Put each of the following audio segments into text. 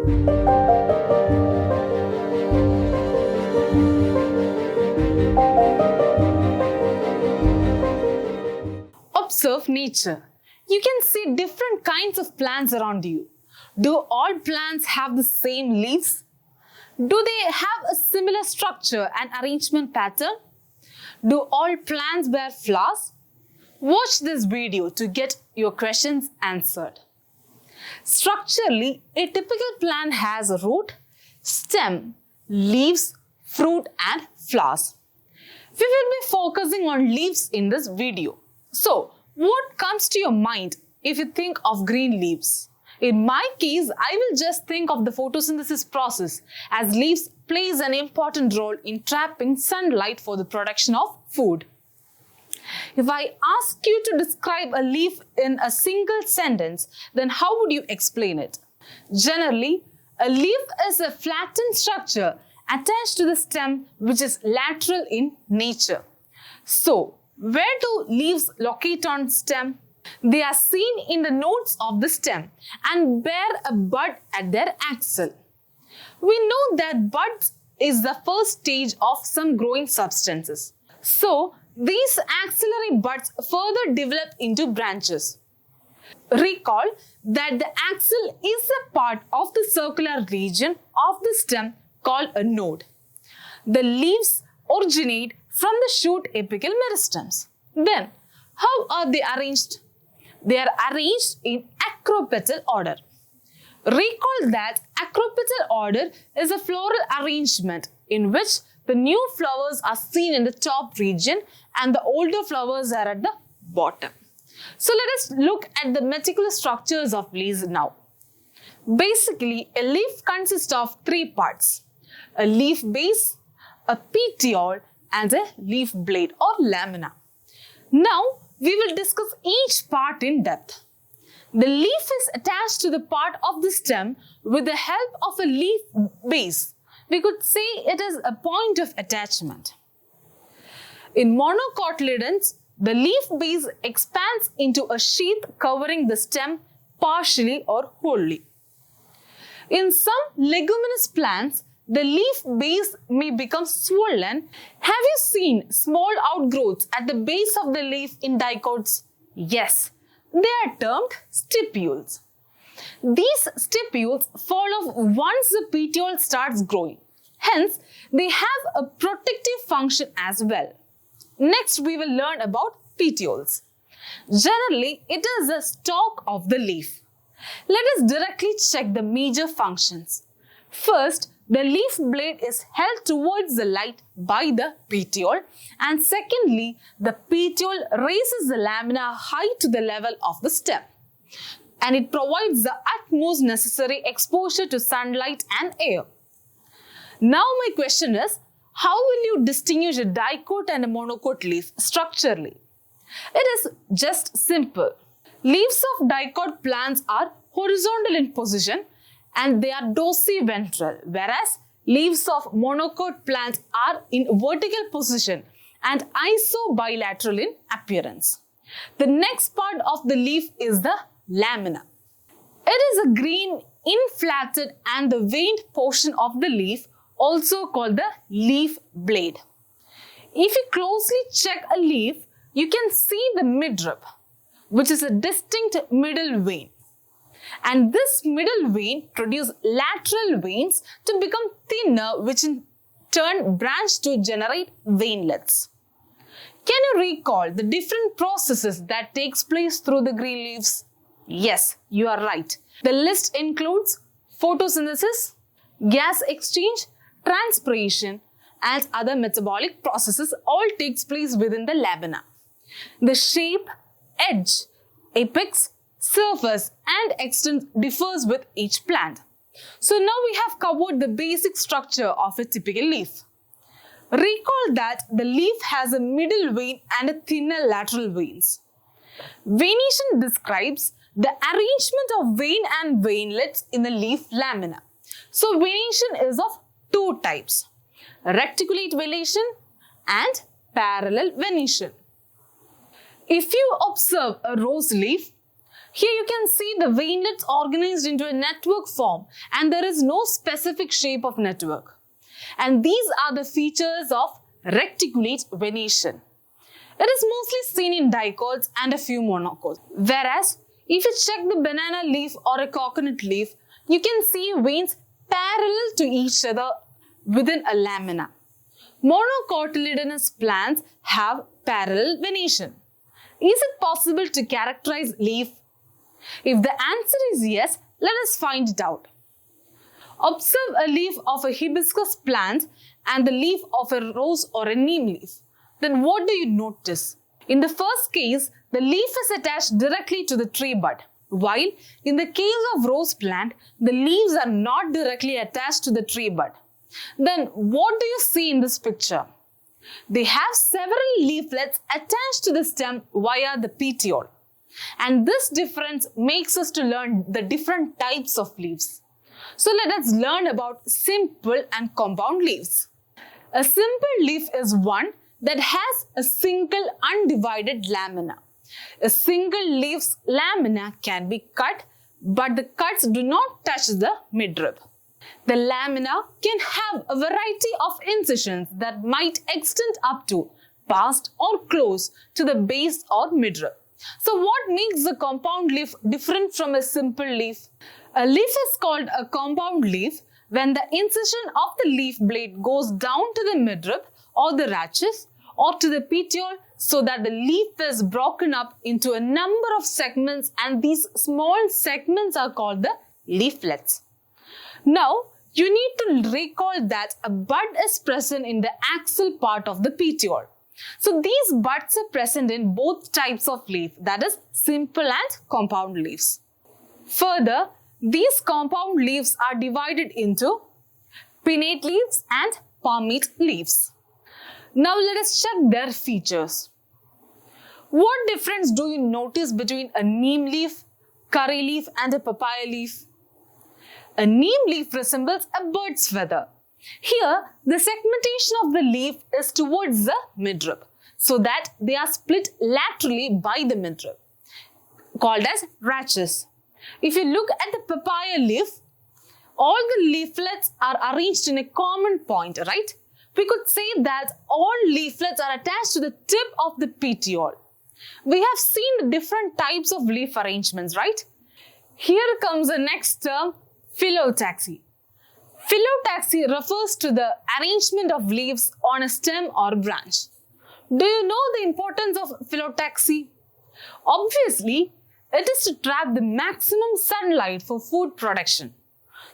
Observe nature. You can see different kinds of plants around you. Do all plants have the same leaves? Do they have a similar structure and arrangement pattern? Do all plants bear flowers? Watch this video to get your questions answered. Structurally, a typical plant has a root, stem, leaves, fruit and flowers. We will be focusing on leaves in this video. So, what comes to your mind if you think of green leaves? In my case, I will just think of the photosynthesis process, as leaves plays an important role in trapping sunlight for the production of food. If I ask you to describe a leaf in a single sentence, then how would you explain it? Generally, a leaf is a flattened structure attached to the stem which is lateral in nature. So, where do leaves locate on stem? They are seen in the nodes of the stem and bear a bud at their axil. We know that buds is the first stage of some growing substances. So, these axillary buds further develop into branches. Recall that the axil is a part of the circular region of the stem called a node. The leaves originate from the shoot apical meristems. Then, how are they arranged? They are arranged in acropetal order. Recall that acropetal order is a floral arrangement in which the new flowers are seen in the top region and the older flowers are at the bottom. So let us look at the meticulous structures of leaves now. Basically, a leaf consists of three parts: a leaf base, a petiole, and a leaf blade or lamina. Now, we will discuss each part in depth. The leaf is attached to the part of the stem with the help of a leaf base. We could say it is a point of attachment. In monocotyledons, the leaf base expands into a sheath covering the stem partially or wholly. In some leguminous plants, the leaf base may become swollen. Have you seen small outgrowths at the base of the leaf in dicots? Yes, they are termed stipules. These stipules fall off once the petiole starts growing. Hence, they have a protective function as well. Next, we will learn about petioles. Generally, it is the stalk of the leaf. Let us directly check the major functions. First, the leaf blade is held towards the light by the petiole, and secondly, the petiole raises the lamina high to the level of the stem, and it provides the utmost necessary exposure to sunlight and air. Now my question is, how will you distinguish a dicot and a monocot leaf structurally? It is just simple. Leaves of dicot plants are horizontal in position and they are dorsiventral, whereas leaves of monocot plants are in vertical position and isobilateral in appearance. The next part of the leaf is the lamina. It is a green, inflated and the veined portion of the leaf, also called the leaf blade. If you closely check a leaf, you can see the midrib, which is a distinct middle vein. And this middle vein produces lateral veins to become thinner, which in turn branch to generate veinlets. Can you recall the different processes that takes place through the green leaves? Yes, you are right. The list includes photosynthesis, gas exchange, transpiration, and other metabolic processes all takes place within the lamina. The shape, edge, apex, surface and extent differs with each plant. So now we have covered the basic structure of a typical leaf. Recall that the leaf has a middle vein and a thinner lateral veins. Venation describes the arrangement of vein and veinlets in the leaf lamina. So venation is of two types: reticulate venation and parallel venation. If you observe a rose leaf, Here you can see the veinlets organized into a network form, and there is no specific shape of network. And these are the features of reticulate venation. It is mostly seen in dicots and a few monocots. Whereas, if you check the banana leaf or a coconut leaf, you can see veins parallel to each other within a lamina. Monocotyledonous plants have parallel venation. Is it possible to characterize leaf? If the answer is yes, let us find it out. Observe a leaf of a hibiscus plant and the leaf of a rose or a neem leaf. Then what do you notice? In the first case, the leaf is attached directly to the tree bud, while in the case of rose plant, the leaves are not directly attached to the tree bud. Then what do you see in this picture? They have several leaflets attached to the stem via the petiole. And this difference makes us to learn the different types of leaves. So let us learn about simple and compound leaves. A simple leaf is one that has a single undivided lamina. A single leaf's lamina can be cut, but the cuts do not touch the midrib. The lamina can have a variety of incisions that might extend up to, past or close to the base or midrib. So what makes the compound leaf different from a simple leaf? A leaf is called a compound leaf when the incision of the leaf blade goes down to the midrib or the rachis or to the petiole, so that the leaf is broken up into a number of segments, and these small segments are called the leaflets. Now, you need to recall that a bud is present in the axil part of the petiole. So these buds are present in both types of leaf, that is simple and compound leaves. Further, these compound leaves are divided into pinnate leaves and palmate leaves. Now let us check their features. What difference do you notice between a neem leaf, curry leaf and a papaya leaf? A neem leaf resembles a bird's feather. Here, the segmentation of the leaf is towards the midrib, so that they are split laterally by the midrib, called as rachis. If you look at the papaya leaf, all the leaflets are arranged in a common point, right? We could say that all leaflets are attached to the tip of the petiole. We have seen the different types of leaf arrangements, right? Here comes the next term, phyllotaxy. Phyllotaxy refers to the arrangement of leaves on a stem or branch. Do you know the importance of phyllotaxy? Obviously, it is to trap the maximum sunlight for food production.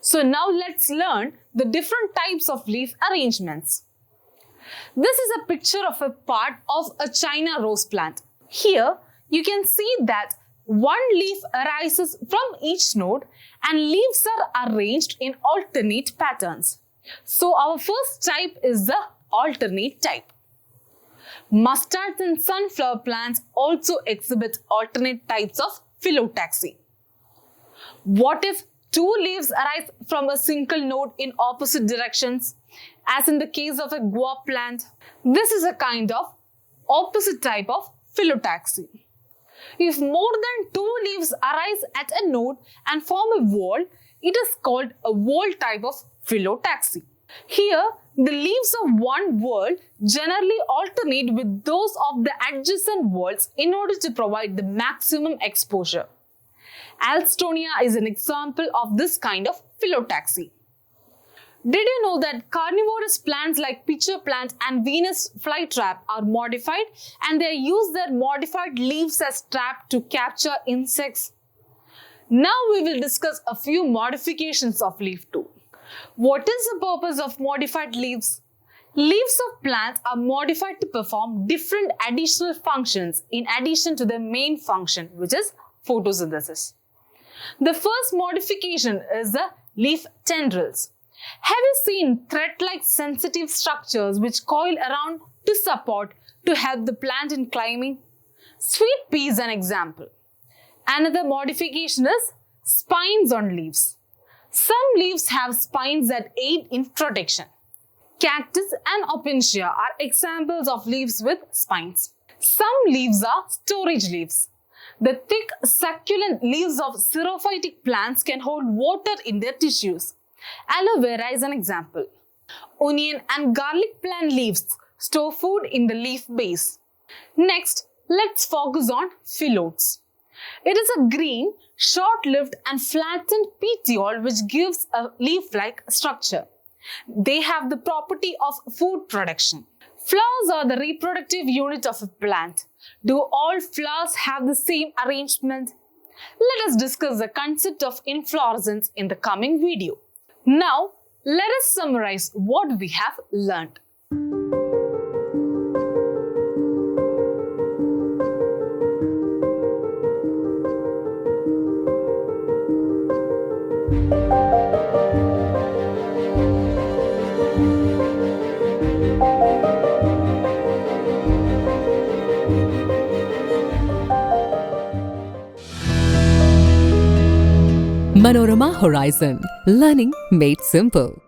So now let's learn the different types of leaf arrangements. This is a picture of a part of a China rose plant. Here, you can see that one leaf arises from each node and leaves are arranged in alternate patterns. So our first type is the alternate type. Mustards and sunflower plants also exhibit alternate types of phyllotaxy. What if two leaves arise from a single node in opposite directions, as in the case of a guava plant? This is a kind of opposite type of phyllotaxy. If more than two leaves arise at a node and form a whorl, it is called a whorl type of phyllotaxy. Here, the leaves of one whorl generally alternate with those of the adjacent whorls in order to provide the maximum exposure. Alstonia is an example of this kind of phyllotaxy. Did you know that carnivorous plants like pitcher plant and Venus flytrap are modified, and they use their modified leaves as trap to capture insects? Now we will discuss a few modifications of leaf too. What is the purpose of modified leaves? Leaves of plants are modified to perform different additional functions in addition to their main function, which is photosynthesis. The first modification is the leaf tendrils. Have you seen thread-like sensitive structures which coil around to support to help the plant in climbing? Sweet pea is an example. Another modification is spines on leaves. Some leaves have spines that aid in protection. Cactus and opuntia are examples of leaves with spines. Some leaves are storage leaves. The thick, succulent leaves of xerophytic plants can hold water in their tissues. Aloe vera is an example. Onion and garlic plant leaves store food in the leaf base. Next, let's focus on phyllodes. It is a green, short-lived and flattened petiole which gives a leaf-like structure. They have the property of food production. Flowers are the reproductive unit of a plant. Do all flowers have the same arrangement? Let us discuss the concept of inflorescence in the coming video. Now, let us summarize what we have learned. Manorama Horizon. Learning made simple.